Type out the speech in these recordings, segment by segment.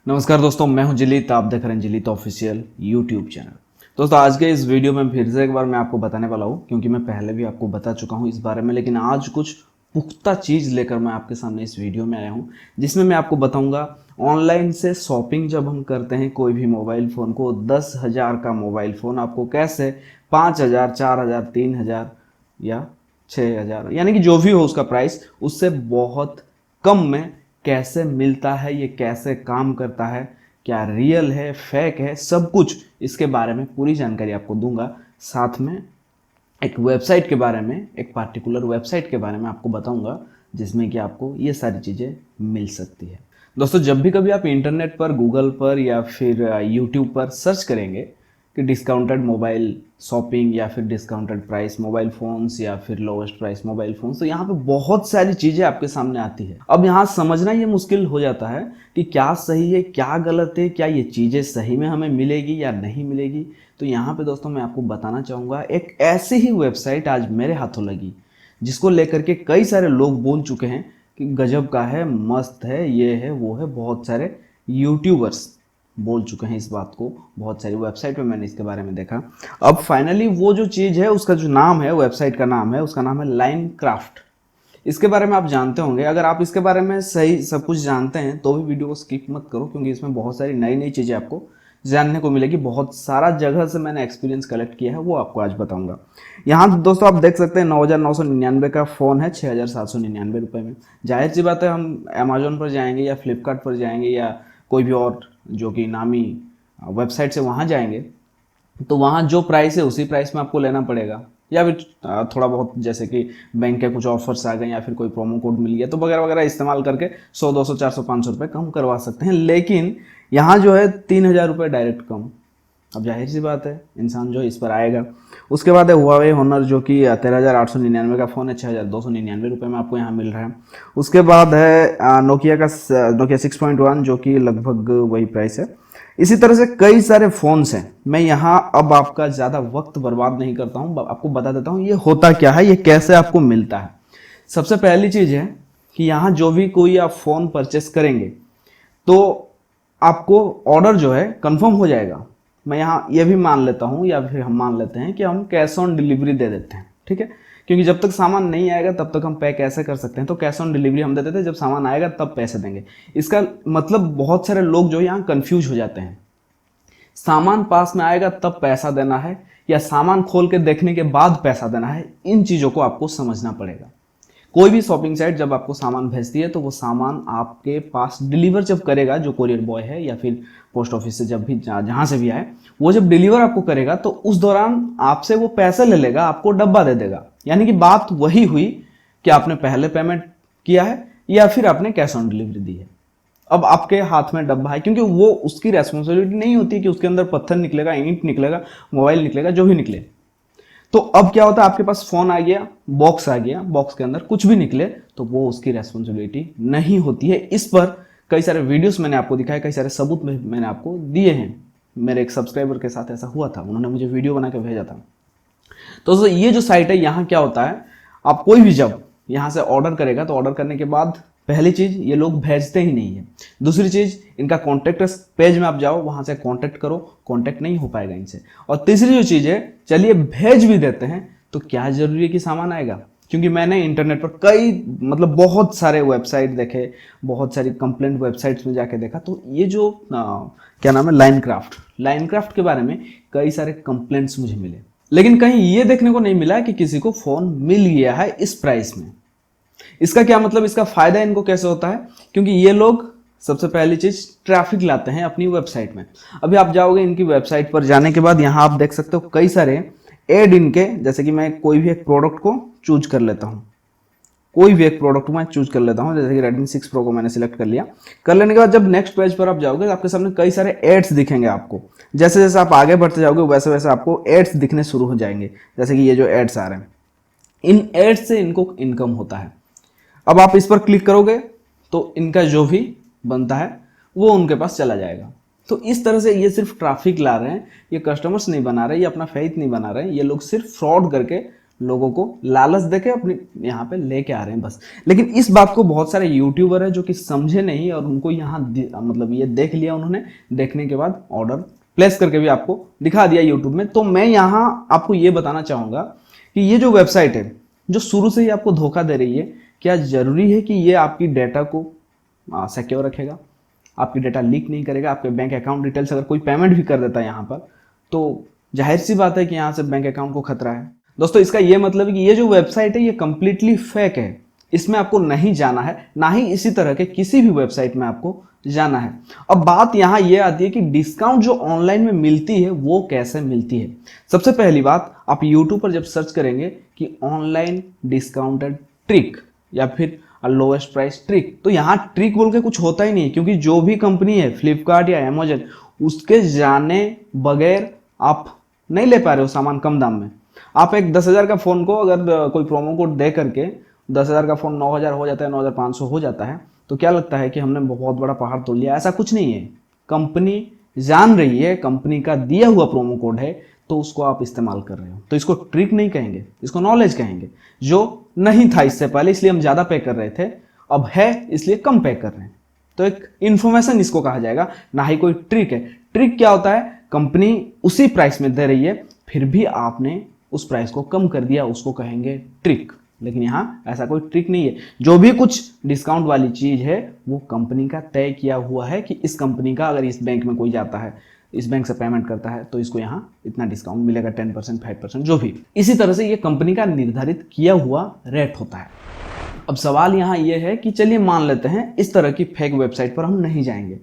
नमस्कार दोस्तों, मैं हूं जिलीत। आप देख रहे हैं जिलीत ऑफिशियल यूट्यूब चैनल। दोस्तों, आज के इस वीडियो में फिर से एक बार मैं आपको बताने वाला हूं, क्योंकि मैं पहले भी आपको बता चुका हूं इस बारे में, लेकिन आज कुछ पुख्ता चीज़ लेकर मैं आपके सामने इस वीडियो में आया हूं, जिसमें मैं आपको बताऊंगा ऑनलाइन से शॉपिंग जब हम करते हैं कोई भी मोबाइल फ़ोन को, 10,000 का मोबाइल फ़ोन आपको कैसे 5,000, 4,000, 3,000 या 6,000, यानी कि जो भी हो उसका प्राइस, उससे बहुत कम में कैसे मिलता है, ये कैसे काम करता है, क्या रियल है फेक है, सब कुछ इसके बारे में पूरी जानकारी आपको दूंगा। साथ में एक वेबसाइट के बारे में, एक पार्टिकुलर वेबसाइट के बारे में आपको बताऊंगा, जिसमें कि आपको ये सारी चीज़ें मिल सकती है। दोस्तों, जब भी कभी आप इंटरनेट पर, गूगल पर या फिर यूट्यूब पर सर्च करेंगे कि डिस्काउंटेड मोबाइल शॉपिंग या फिर डिस्काउंटेड प्राइस मोबाइल फ़ोन्स या फिर लोवेस्ट प्राइस मोबाइल फ़ोन्स, तो यहाँ पे बहुत सारी चीज़ें आपके सामने आती है। अब यहाँ समझना ये मुश्किल हो जाता है कि क्या सही है, क्या गलत है, क्या ये चीज़ें सही में हमें मिलेगी या नहीं मिलेगी। तो यहाँ पे दोस्तों मैं आपको बताना चाहूँगा, एक ऐसी ही वेबसाइट आज मेरे हाथों लगी, जिसको लेकर के कई सारे लोग बोल चुके हैं कि गजब का है, मस्त है, ये है, वो है। बहुत सारे यूट्यूबर्स बोल चुके हैं इस बात को, बहुत सारी वेबसाइट पे मैंने इसके बारे में देखा। अब फाइनली वो जो चीज़ है, उसका जो नाम है, वेबसाइट का नाम है, उसका नाम है लाइनक्राफ्ट। इसके बारे में आप जानते होंगे। अगर आप इसके बारे में सही सब कुछ जानते हैं तो भी वीडियो को स्किप मत करो, क्योंकि इसमें बहुत सारी नई नई चीज़ें आपको जानने को मिलेगी। बहुत सारा जगह से मैंने एक्सपीरियंस कलेक्ट किया है, वो आपको आज बताऊंगा। यहाँ दोस्तों आप देख सकते हैं 9,999 का फ़ोन है 6,799 रुपये में। जाहिर सी बात है, हम अमेजोन पर जाएंगे या फ्लिपकार्ट पर जाएंगे या कोई भी और जो कि नामी वेबसाइट से वहाँ जाएंगे, तो वहाँ जो प्राइस है उसी प्राइस में आपको लेना पड़ेगा। या फिर थोड़ा बहुत जैसे कि बैंक के कुछ ऑफर्स आ गए या फिर कोई प्रोमो कोड मिल गया, तो वगैरह वगैरह इस्तेमाल करके 100, 200, 400, 500 रुपये कम करवा सकते हैं। लेकिन यहाँ जो है 3,000 रुपये डायरेक्ट कम। अब जाहिर सी बात है, इंसान जो इस पर आएगा। उसके बाद है हुआवे होनर, जो कि 13,899 का फ़ोन है, 6,299 रुपये में आपको यहाँ मिल रहा है। उसके बाद है नोकिया का नोकिया 6.1, जो कि लगभग वही प्राइस है। इसी तरह से कई सारे फ़ोन्स हैं। मैं यहाँ अब आपका ज़्यादा वक्त बर्बाद नहीं करता हूँ, आपको बता देता हूँ ये होता क्या है, ये कैसे आपको मिलता है। सबसे पहली चीज़ है कि यहाँ जो भी कोई आप फ़ोन परचेस करेंगे तो आपको ऑर्डर जो है कंफर्म हो जाएगा। मैं यहाँ ये भी मान लेता हूँ, या फिर हम मान लेते हैं कि हम कैश ऑन डिलीवरी दे देते हैं, ठीक है। क्योंकि जब तक सामान नहीं आएगा तब तक हम पे कैसे कर सकते हैं, तो कैश ऑन डिलीवरी हम दे देते हैं, जब सामान आएगा तब पैसे देंगे। इसका मतलब बहुत सारे लोग जो यहाँ कंफ्यूज हो जाते हैं, सामान पास में आएगा तब पैसा देना है या सामान खोल के देखने के बाद पैसा देना है। इन चीज़ों को आपको समझना पड़ेगा। कोई भी शॉपिंग साइट जब आपको सामान भेजती है तो वो सामान आपके पास डिलीवर जब करेगा, जो कोरियर बॉय है या फिर पोस्ट ऑफिस से जब भी जहाँ से भी आए, वो जब डिलीवर आपको करेगा तो उस दौरान आपसे वो पैसे ले लेगा, आपको डब्बा दे देगा। यानी कि बात वही हुई कि आपने पहले पेमेंट किया है या फिर आपने कैश ऑन डिलीवरी दी है। अब आपके हाथ में डब्बा है, क्योंकि वो उसकी रेस्पॉन्सिबिलिटी नहीं होती कि उसके अंदर पत्थर निकलेगा, ईंट निकलेगा, मोबाइल निकलेगा, जो भी निकले। तो अब क्या होता है, आपके पास फोन आ गया, बॉक्स आ गया, बॉक्स के अंदर कुछ भी निकले तो वो उसकी रेस्पॉन्सिबिलिटी नहीं होती है। इस पर कई सारे वीडियोस मैंने आपको दिखाए, कई सारे सबूत मैंने आपको दिए हैं। मेरे एक सब्सक्राइबर के साथ ऐसा हुआ था, उन्होंने मुझे वीडियो बना के भेजा था। तो ये जो साइट है, यहाँ क्या होता है, आप कोई भी जब यहाँ से ऑर्डर करेगा तो ऑर्डर करने के बाद पहली चीज, ये लोग भेजते ही नहीं है। दूसरी चीज, इनका कॉन्टेक्ट पेज में आप जाओ, वहां से कॉन्टेक्ट करो, कॉन्टेक्ट नहीं हो पाएगा इनसे। और तीसरी जो चीज है, चलिए भेज भी देते हैं तो क्या जरूरी है कि सामान आएगा। क्योंकि मैंने इंटरनेट पर कई मतलब बहुत सारे वेबसाइट देखे, बहुत सारी कंप्लेंट वेबसाइट्स में जाके देखा, तो ये जो क्या नाम है, लाइनक्राफ्ट के बारे में कई सारे कंप्लेंट्स मुझे मिले। लेकिन कहीं ये देखने को नहीं मिला कि किसी को फोन मिल गया है इस प्राइस में। इसका क्या मतलब, इसका फायदा इनको कैसे होता है, क्योंकि ये लोग सबसे पहली चीज ट्रैफिक लाते हैं अपनी वेबसाइट में। अभी आप जाओगे इनकी वेबसाइट पर, जाने के बाद यहाँ आप देख सकते हो कई सारे एड इनके, जैसे कि मैं कोई भी एक प्रोडक्ट को चूज कर लेता हूँ, कोई भी एक प्रोडक्ट मैं चूज कर लेता हूँ, जैसे कि Redmi 6 Pro को मैंने सिलेक्ट कर लिया। कर लेने के बाद जब नेक्स्ट पेज पर आप जाओगे तो आपके सामने कई सारे एड्स दिखेंगे आपको। जैसे जैसे आप आगे बढ़ते जाओगे वैसे वैसे आपको एड्स दिखने शुरू हो जाएंगे, जैसे कि ये जो एड्स आ रहे हैं, इन एड्स से इनको इनकम होता है। अब आप इस पर क्लिक करोगे तो इनका जो भी बनता है वो उनके पास चला जाएगा। तो इस तरह से ये सिर्फ ट्रैफिक ला रहे हैं, ये कस्टमर्स नहीं बना रहे, ये अपना फेथ नहीं बना रहे हैं, ये लोग सिर्फ फ्रॉड करके लोगों को लालच देके अपने यहाँ पे लेके आ रहे हैं बस। लेकिन इस बात को बहुत सारे यूट्यूबर है जो कि समझे नहीं और उनको यहाँ मतलब ये देख लिया उन्होंने, देखने के बाद ऑर्डर प्लेस करके भी आपको दिखा दिया यूट्यूब में। तो मैं यहाँ आपको ये बताना चाहूँगा कि ये जो वेबसाइट है जो शुरू से ही आपको धोखा दे रही है, क्या ज़रूरी है कि ये आपकी डेटा को सिक्योर रखेगा, आपकी डेटा लीक नहीं करेगा? आपके बैंक अकाउंट डिटेल्स अगर कोई पेमेंट भी कर देता है यहाँ पर तो जाहिर सी बात है कि यहाँ से बैंक अकाउंट को खतरा है। दोस्तों इसका ये मतलब है कि ये जो वेबसाइट है ये कंप्लीटली फेक है, इसमें आपको नहीं जाना है, ना ही इसी तरह के किसी भी वेबसाइट में आपको जाना है। अब बात यहाँ ये आती है कि डिस्काउंट जो ऑनलाइन में मिलती है वो कैसे मिलती है। सबसे पहली बात, आप यूट्यूब पर जब सर्च करेंगे कि ऑनलाइन डिस्काउंटेड ट्रिक या फिर लोएस्ट प्राइस ट्रिक, तो यहाँ ट्रिक बोल के कुछ होता ही नहीं, क्योंकि जो भी कंपनी है फ्लिपकार्ट या अमेजन, उसके जाने बगैर आप नहीं ले पा रहे हो सामान कम दाम में। आप एक 10,000 का फ़ोन को अगर कोई प्रोमो कोड दे करके 10,000 का फ़ोन 9,000 हो जाता है, 9,500 हो जाता है, तो क्या लगता है कि हमने बहुत बड़ा पहाड़ तोड़ लिया? ऐसा कुछ नहीं है। कंपनी जान रही है, कंपनी का दिया हुआ प्रोमो कोड है, तो उसको आप इस्तेमाल कर रहे हो, तो इसको ट्रिक नहीं कहेंगे, इसको नॉलेज कहेंगे। जो नहीं था इससे पहले इसलिए हम ज़्यादा पे कर रहे थे, अब है इसलिए कम पे कर रहे हैं, तो एक इन्फॉर्मेशन इसको कहा जाएगा, ना ही कोई ट्रिक है। ट्रिक क्या होता है? कंपनी उसी प्राइस में दे रही है, फिर भी आपने उस प्राइस को कम कर दिया, उसको कहेंगे ट्रिक। लेकिन यहाँ ऐसा कोई ट्रिक नहीं है। जो भी कुछ डिस्काउंट वाली चीज़ है वो कंपनी का तय किया हुआ है कि इस कंपनी का अगर इस बैंक में कोई जाता है, इस बैंक से पेमेंट करता है, तो इसको यहाँ इतना डिस्काउंट मिलेगा, 10%, 5%, जो भी। इसी तरह से ये कंपनी का निर्धारित किया हुआ रेट होता है। अब सवाल यहाँ ये है कि चलिए मान लेते हैं इस तरह की फेक वेबसाइट पर हम नहीं जाएंगे,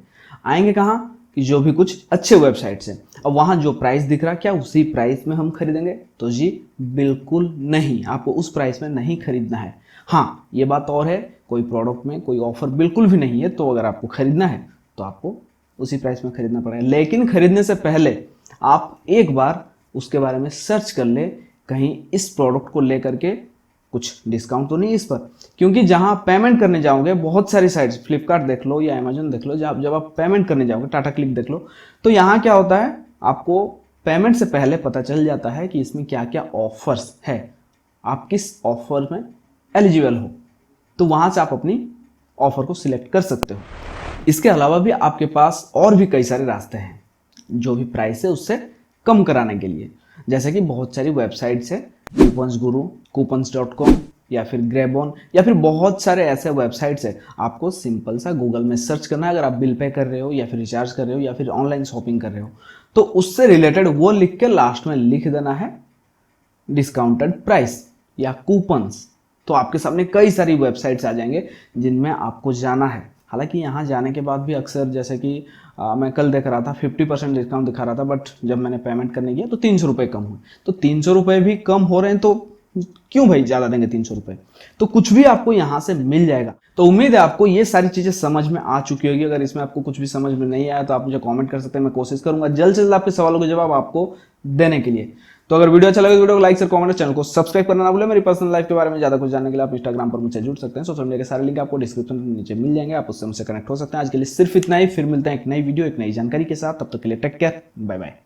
आएंगे कहाँ कि जो भी कुछ अच्छे वेबसाइट्स हैं। अब वहाँ जो प्राइस दिख रहा, क्या उसी प्राइस में हम खरीदेंगे? तो जी बिल्कुल नहीं, आपको उस प्राइस में नहीं खरीदना है। हाँ, ये बात और है, कोई प्रोडक्ट में कोई ऑफर बिल्कुल भी नहीं है, तो अगर आपको खरीदना है तो आपको उसी प्राइस में खरीदना पड़ेगा। लेकिन खरीदने से पहले आप एक बार उसके बारे में सर्च कर ले, कहीं इस प्रोडक्ट को लेकर के कुछ डिस्काउंट तो नहीं इस पर। क्योंकि जहां पेमेंट करने जाओगे, बहुत सारी साइट्स, फ्लिपकार्ट देख लो या अमेजन देख लो, जब आप पेमेंट करने जाओगे, टाटा क्लिक देख लो, तो यहाँ क्या होता है, आपको पेमेंट से पहले पता चल जाता है कि इसमें क्या क्या ऑफर्स है, आप किस ऑफर में एलिजिबल हो, तो वहां से आप अपनी ऑफर को सिलेक्ट कर सकते हो। इसके अलावा भी आपके पास और भी कई सारे रास्ते हैं जो भी प्राइस है उससे कम कराने के लिए। जैसे कि बहुत सारी वेबसाइट्स है, कूपन्स गुरु, coupons.com या फिर ग्रेबॉन, या फिर बहुत सारे ऐसे वेबसाइट्स है। आपको सिंपल सा गूगल में सर्च करना है, अगर आप बिल पे कर रहे हो या फिर रिचार्ज कर रहे हो या फिर ऑनलाइन शॉपिंग कर रहे हो, तो उससे रिलेटेड वो लिख के लास्ट में लिख देना है डिस्काउंटेड प्राइस या कूपन्स। तो आपके सामने कई सारी वेबसाइट्स आ जाएंगे जिनमें आपको जाना है। हालांकि यहाँ जाने के बाद भी अक्सर, जैसे कि मैं कल देख रहा था 50% डिस्काउंट दिखा रहा था, बट जब मैंने पेमेंट करने गया तो 300 रुपये कम हुए। तो 300 रुपये भी कम हो रहे हैं तो क्यों भाई ज़्यादा देंगे 300 रुपये? तो कुछ भी आपको यहाँ से मिल जाएगा। तो उम्मीद है आपको ये सारी चीज़ें समझ में आ चुकी होगी। अगर इसमें आपको कुछ भी समझ में नहीं आया तो आप मुझे कमेंट कर सकते हैं, मैं कोशिश करूँगा जल्द से जल्द आपके सवालों के जवाब आपको देने के लिए। तो अगर वीडियो अच्छा लगे तो वीडियो को लाइक शेयर कमेंट, चैनल को सब्सक्राइब करना ना भूलें। मेरी पर्सनल लाइफ के बारे में ज़्यादा कुछ जानने के लिए आप इंस्टाग्राम पर मुझसे जुड़ सकते हैं। सोशल मीडिया के सारे लिंक आपको डिस्क्रिप्शन में नीचे मिल जाएंगे, आप उससे मुझसे कनेक्ट हो सकते हैं। आज के लिए सिर्फ इतना ही, फिर मिलते हैं एक नई वीडियो एक नई जानकारी के साथ। तब तक के लिए टेक केयर, बाय बाय।